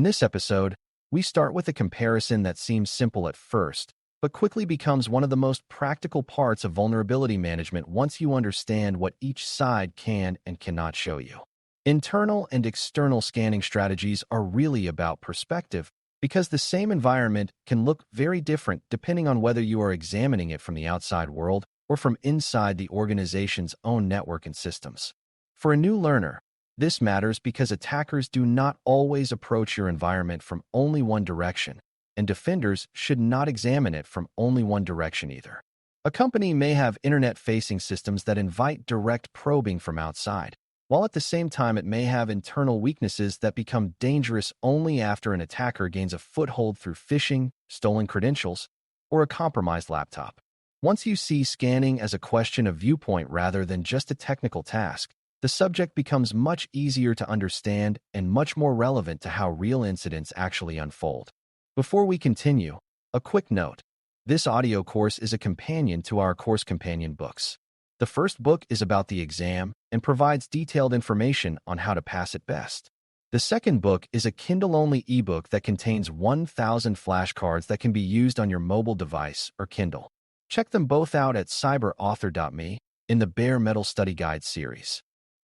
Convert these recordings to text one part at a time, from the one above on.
this episode, we start with a comparison that seems simple at first, but quickly becomes one of the most practical parts of vulnerability management once you understand what each side can and cannot show you. Internal and external scanning strategies are really about perspective, because the same environment can look very different depending on whether you are examining it from the outside world or from inside the organization's own network and systems. For a new learner, this matters because attackers do not always approach your environment from only one direction, and defenders should not examine it from only one direction either. A company may have internet-facing systems that invite direct probing from outside, while at the same time it may have internal weaknesses that become dangerous only after an attacker gains a foothold through phishing, stolen credentials, or a compromised laptop. Once you see scanning as a question of viewpoint rather than just a technical task, the subject becomes much easier to understand and much more relevant to how real incidents actually unfold. Before we continue, a quick note. This audio course is a companion to our course companion books. The first book is about the exam and provides detailed information on how to pass it best. The second book is a Kindle-only ebook that contains 1,000 flashcards that can be used on your mobile device or Kindle. Check them both out at cyberauthor.me in the Bare Metal Study Guide series.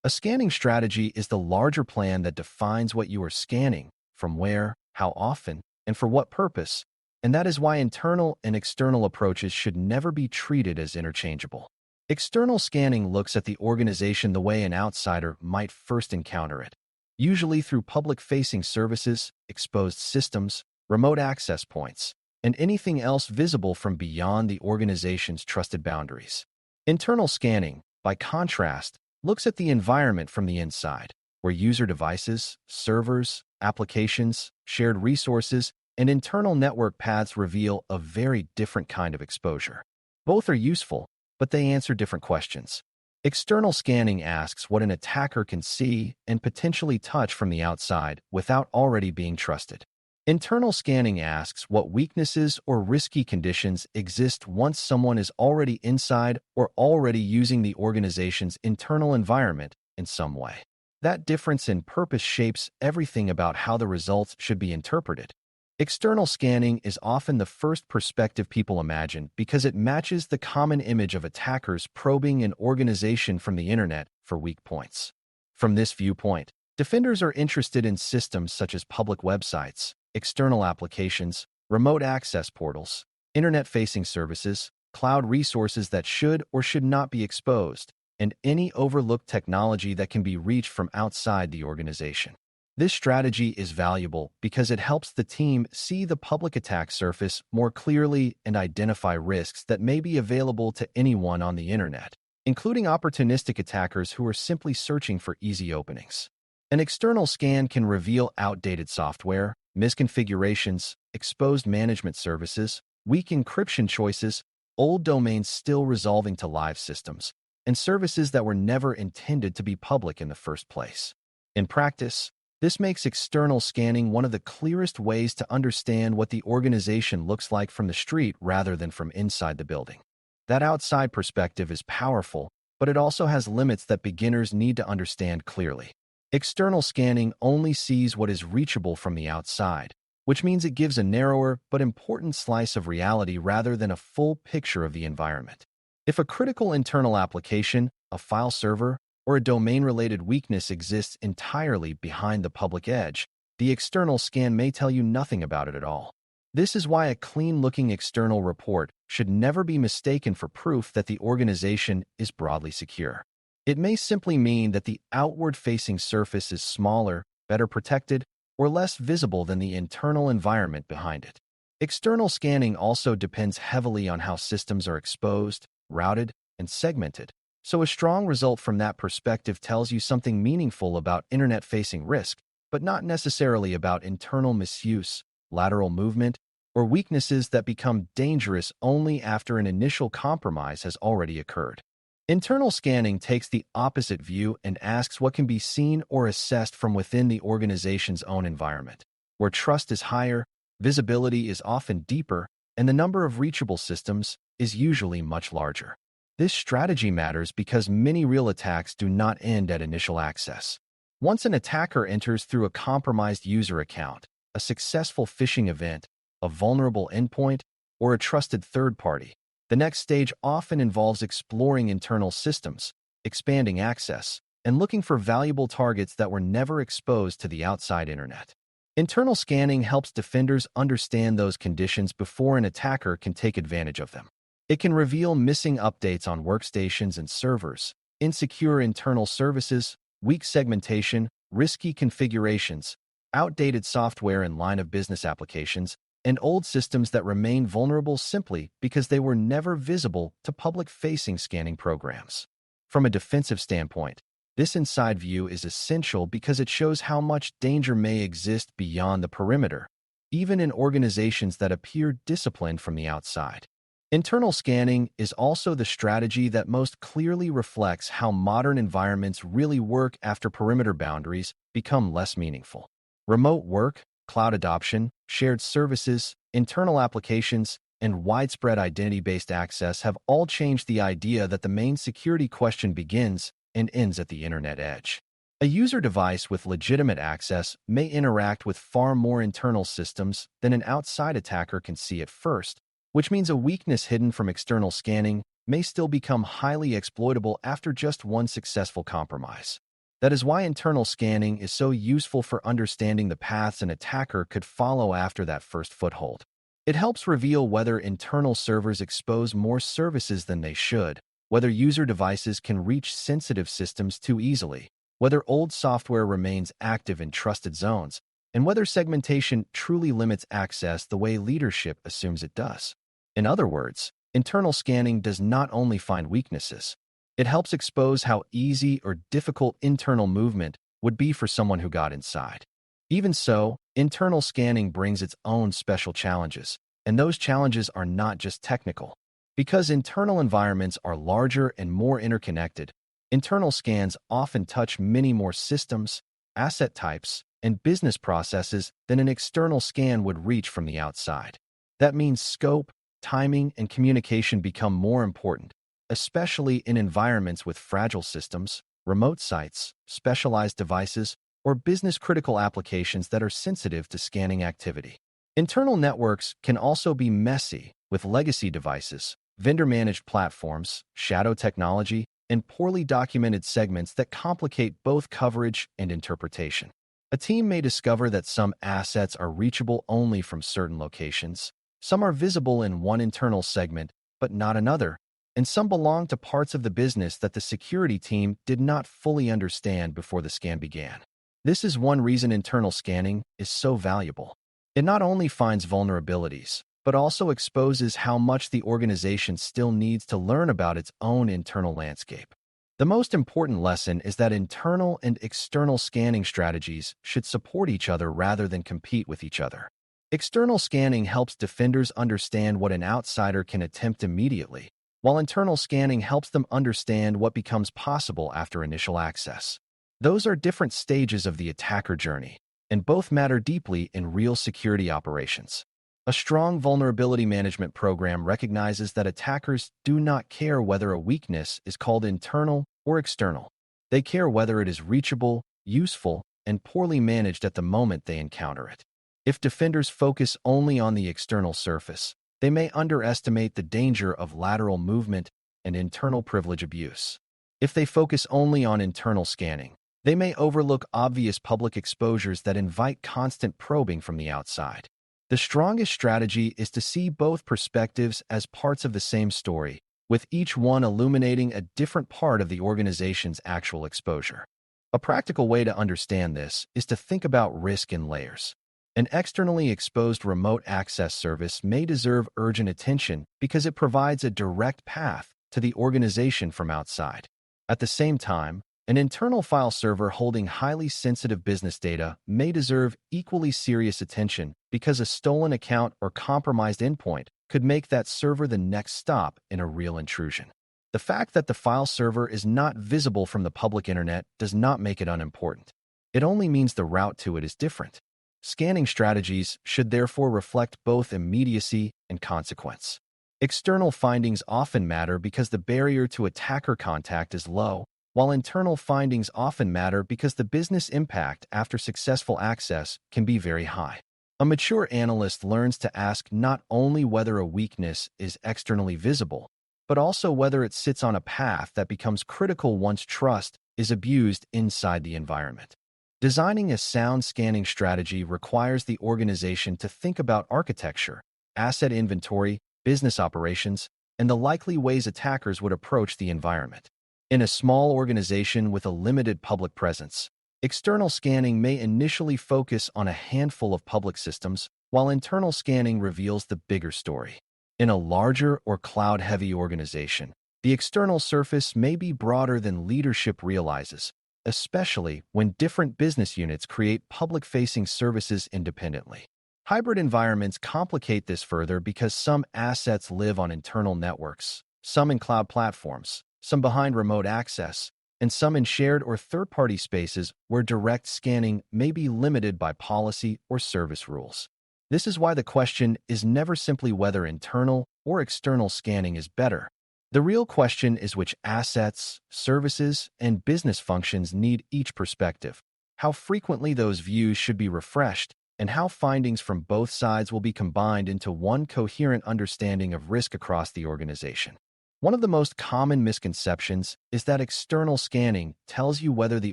A scanning strategy is the larger plan that defines what you are scanning, from where, how often, and for what purpose, and that is why internal and external approaches should never be treated as interchangeable. External scanning looks at the organization the way an outsider might first encounter it, usually through public-facing services, exposed systems, remote access points, and anything else visible from beyond the organization's trusted boundaries. Internal scanning, by contrast, looks at the environment from the inside, where user devices, servers, applications, shared resources, and internal network paths reveal a very different kind of exposure. Both are useful, but they answer different questions. External scanning asks what an attacker can see and potentially touch from the outside without already being trusted. Internal scanning asks what weaknesses or risky conditions exist once someone is already inside or already using the organization's internal environment in some way. That difference in purpose shapes everything about how the results should be interpreted. External scanning is often the first perspective people imagine because it matches the common image of attackers probing an organization from the internet for weak points. From this viewpoint, defenders are interested in systems such as public websites, external applications, remote access portals, internet-facing services, cloud resources that should or should not be exposed, and any overlooked technology that can be reached from outside the organization. This strategy is valuable because it helps the team see the public attack surface more clearly and identify risks that may be available to anyone on the internet, including opportunistic attackers who are simply searching for easy openings. An external scan can reveal outdated software, misconfigurations, exposed management services, weak encryption choices, old domains still resolving to live systems, and services that were never intended to be public in the first place. In practice, this makes external scanning one of the clearest ways to understand what the organization looks like from the street rather than from inside the building. That outside perspective is powerful, but it also has limits that beginners need to understand clearly. External scanning only sees what is reachable from the outside, which means it gives a narrower but important slice of reality rather than a full picture of the environment. If a critical internal application, a file server, or a domain-related weakness exists entirely behind the public edge, the external scan may tell you nothing about it at all. This is why a clean-looking external report should never be mistaken for proof that the organization is broadly secure. It may simply mean that the outward-facing surface is smaller, better protected, or less visible than the internal environment behind it. External scanning also depends heavily on how systems are exposed, routed, and segmented, so a strong result from that perspective tells you something meaningful about internet-facing risk, but not necessarily about internal misuse, lateral movement, or weaknesses that become dangerous only after an initial compromise has already occurred. Internal scanning takes the opposite view and asks what can be seen or assessed from within the organization's own environment. Where trust is higher, visibility is often deeper, and the number of reachable systems is usually much larger. This strategy matters because many real attacks do not end at initial access. Once an attacker enters through a compromised user account, a successful phishing event, a vulnerable endpoint, or a trusted third party. The next stage often involves exploring internal systems, expanding access, and looking for valuable targets that were never exposed to the outside internet. Internal scanning helps defenders understand those conditions before an attacker can take advantage of them. It can reveal missing updates on workstations and servers, insecure internal services, weak segmentation, risky configurations, outdated software and line-of-business applications, and old systems that remain vulnerable simply because they were never visible to public-facing scanning programs. From a defensive standpoint, this inside view is essential because it shows how much danger may exist beyond the perimeter, even in organizations that appear disciplined from the outside. Internal scanning is also the strategy that most clearly reflects how modern environments really work after perimeter boundaries become less meaningful. Remote work, cloud adoption, shared services, internal applications, and widespread identity-based access have all changed the idea that the main security question begins and ends at the internet edge. A user device with legitimate access may interact with far more internal systems than an outside attacker can see at first, which means a weakness hidden from external scanning may still become highly exploitable after just one successful compromise. That is why internal scanning is so useful for understanding the paths an attacker could follow after that first foothold. It helps reveal whether internal servers expose more services than they should, whether user devices can reach sensitive systems too easily, whether old software remains active in trusted zones, and whether segmentation truly limits access the way leadership assumes it does. In other words, internal scanning does not only find weaknesses, it helps expose how easy or difficult internal movement would be for someone who got inside. Even so, internal scanning brings its own special challenges, and those challenges are not just technical. Because internal environments are larger and more interconnected, internal scans often touch many more systems, asset types, and business processes than an external scan would reach from the outside. That means scope, timing, and communication become more important, especially in environments with fragile systems, remote sites, specialized devices, or business-critical applications that are sensitive to scanning activity. Internal networks can also be messy, with legacy devices, vendor-managed platforms, shadow technology, and poorly documented segments that complicate both coverage and interpretation. A team may discover that some assets are reachable only from certain locations, some are visible in one internal segment, but not another, and some belong to parts of the business that the security team did not fully understand before the scan began. This is one reason internal scanning is so valuable. It not only finds vulnerabilities, but also exposes how much the organization still needs to learn about its own internal landscape. The most important lesson is that internal and external scanning strategies should support each other rather than compete with each other. External scanning helps defenders understand what an outsider can attempt immediately, while internal scanning helps them understand what becomes possible after initial access. Those are different stages of the attacker journey, and both matter deeply in real security operations. A strong vulnerability management program recognizes that attackers do not care whether a weakness is called internal or external. They care whether it is reachable, useful, and poorly managed at the moment they encounter it. If defenders focus only on the external surface, they may underestimate the danger of lateral movement and internal privilege abuse. If they focus only on internal scanning, they may overlook obvious public exposures that invite constant probing from the outside. The strongest strategy is to see both perspectives as parts of the same story, with each one illuminating a different part of the organization's actual exposure. A practical way to understand this is to think about risk in layers. An externally exposed remote access service may deserve urgent attention because it provides a direct path to the organization from outside. At the same time, an internal file server holding highly sensitive business data may deserve equally serious attention because a stolen account or compromised endpoint could make that server the next stop in a real intrusion. The fact that the file server is not visible from the public internet does not make it unimportant. It only means the route to it is different. Scanning strategies should therefore reflect both immediacy and consequence. External findings often matter because the barrier to attacker contact is low, while internal findings often matter because the business impact after successful access can be very high. A mature analyst learns to ask not only whether a weakness is externally visible, but also whether it sits on a path that becomes critical once trust is abused inside the environment. Designing a sound scanning strategy requires the organization to think about architecture, asset inventory, business operations, and the likely ways attackers would approach the environment. In a small organization with a limited public presence, external scanning may initially focus on a handful of public systems, while internal scanning reveals the bigger story. In a larger or cloud-heavy organization, the external surface may be broader than leadership realizes, especially when different business units create public-facing services independently. Hybrid environments complicate this further because some assets live on internal networks, some in cloud platforms, some behind remote access, and some in shared or third-party spaces where direct scanning may be limited by policy or service rules. This is why the question is never simply whether internal or external scanning is better. The real question is which assets, services, and business functions need each perspective, how frequently those views should be refreshed, and how findings from both sides will be combined into one coherent understanding of risk across the organization. One of the most common misconceptions is that external scanning tells you whether the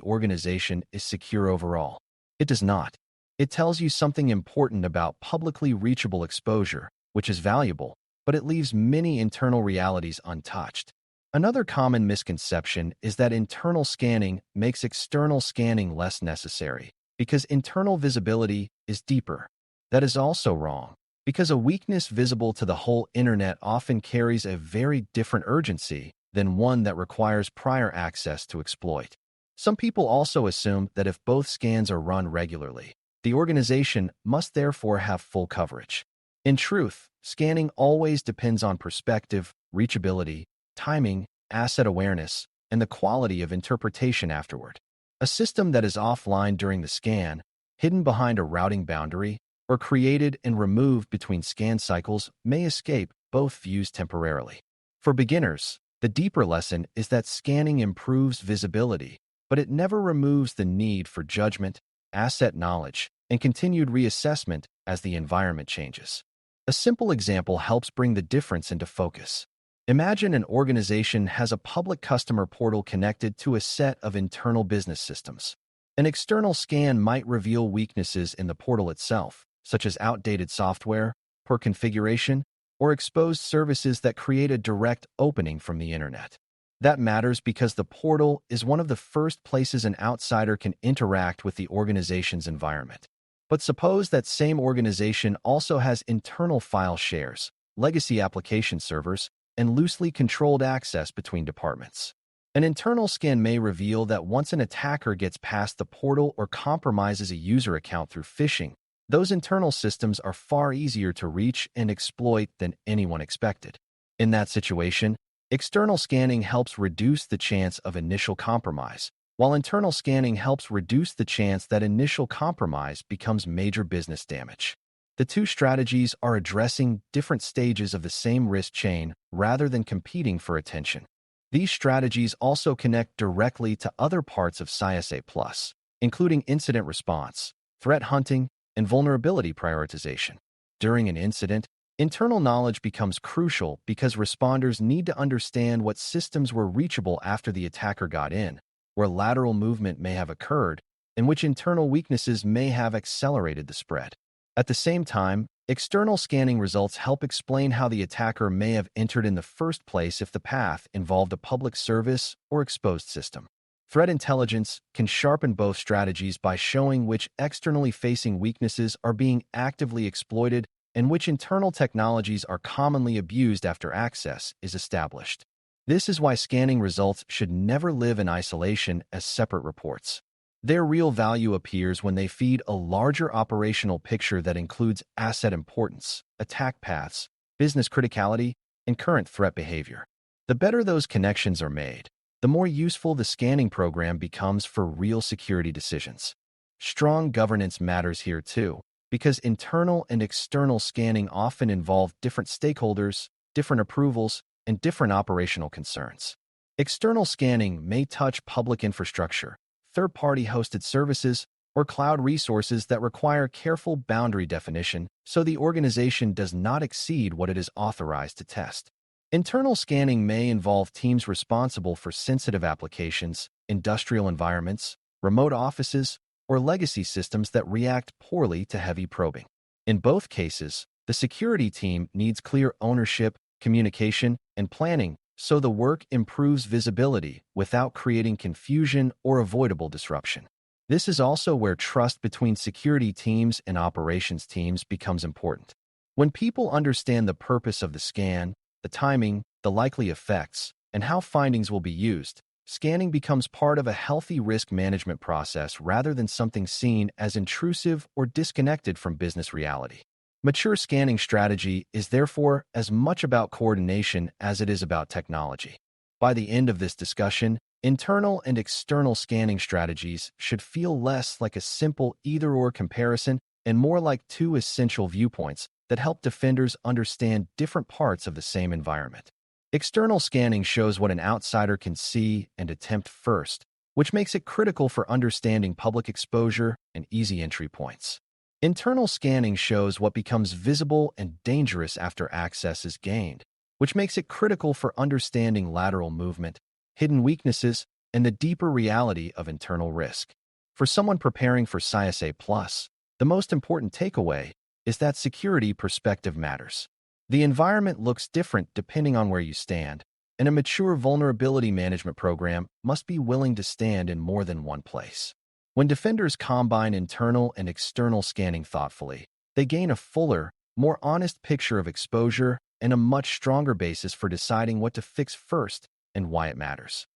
organization is secure overall. It does not. It tells you something important about publicly reachable exposure, which is valuable, but it leaves many internal realities untouched. Another common misconception is that internal scanning makes external scanning less necessary, because internal visibility is deeper. That is also wrong, because a weakness visible to the whole internet often carries a very different urgency than one that requires prior access to exploit. Some people also assume that if both scans are run regularly, the organization must therefore have full coverage. In truth, scanning always depends on perspective, reachability, timing, asset awareness, and the quality of interpretation afterward. A system that is offline during the scan, hidden behind a routing boundary, or created and removed between scan cycles may escape both views temporarily. For beginners, the deeper lesson is that scanning improves visibility, but it never removes the need for judgment, asset knowledge, and continued reassessment as the environment changes. A simple example helps bring the difference into focus. Imagine an organization has a public customer portal connected to a set of internal business systems. An external scan might reveal weaknesses in the portal itself, such as outdated software, poor configuration, or exposed services that create a direct opening from the internet. That matters because the portal is one of the first places an outsider can interact with the organization's environment. But suppose that same organization also has internal file shares, legacy application servers, and loosely controlled access between departments. An internal scan may reveal that once an attacker gets past the portal or compromises a user account through phishing, those internal systems are far easier to reach and exploit than anyone expected. In that situation, external scanning helps reduce the chance of initial compromise, while internal scanning helps reduce the chance that initial compromise becomes major business damage. The two strategies are addressing different stages of the same risk chain rather than competing for attention. These strategies also connect directly to other parts of CySA+, including incident response, threat hunting, and vulnerability prioritization. During an incident, internal knowledge becomes crucial because responders need to understand what systems were reachable after the attacker got in, where lateral movement may have occurred, and which internal weaknesses may have accelerated the spread. At the same time, external scanning results help explain how the attacker may have entered in the first place if the path involved a public service or exposed system. Threat intelligence can sharpen both strategies by showing which externally facing weaknesses are being actively exploited and which internal technologies are commonly abused after access is established. This is why scanning results should never live in isolation as separate reports. Their real value appears when they feed a larger operational picture that includes asset importance, attack paths, business criticality, and current threat behavior. The better those connections are made, the more useful the scanning program becomes for real security decisions. Strong governance matters here too, because internal and external scanning often involve different stakeholders, different approvals, and different operational concerns. External scanning may touch public infrastructure, third-party hosted services, or cloud resources that require careful boundary definition so the organization does not exceed what it is authorized to test. Internal scanning may involve teams responsible for sensitive applications, industrial environments, remote offices, or legacy systems that react poorly to heavy probing. In both cases, the security team needs clear ownership, communication, and planning so the work improves visibility without creating confusion or avoidable disruption. This is also where trust between security teams and operations teams becomes important. When people understand the purpose of the scan, the timing, the likely effects, and how findings will be used, scanning becomes part of a healthy risk management process rather than something seen as intrusive or disconnected from business reality. Mature scanning strategy is therefore as much about coordination as it is about technology. By the end of this discussion, internal and external scanning strategies should feel less like a simple either-or comparison and more like two essential viewpoints that help defenders understand different parts of the same environment. External scanning shows what an outsider can see and attempt first, which makes it critical for understanding public exposure and easy entry points. Internal scanning shows what becomes visible and dangerous after access is gained, which makes it critical for understanding lateral movement, hidden weaknesses, and the deeper reality of internal risk. For someone preparing for CySA+, the most important takeaway is that security perspective matters. The environment looks different depending on where you stand, and a mature vulnerability management program must be willing to stand in more than one place. When defenders combine internal and external scanning thoughtfully, they gain a fuller, more honest picture of exposure and a much stronger basis for deciding what to fix first and why it matters.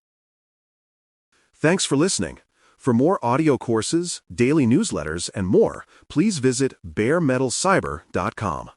Thanks for listening. For more audio courses, daily newsletters, and more, please visit baremetalcyber.com.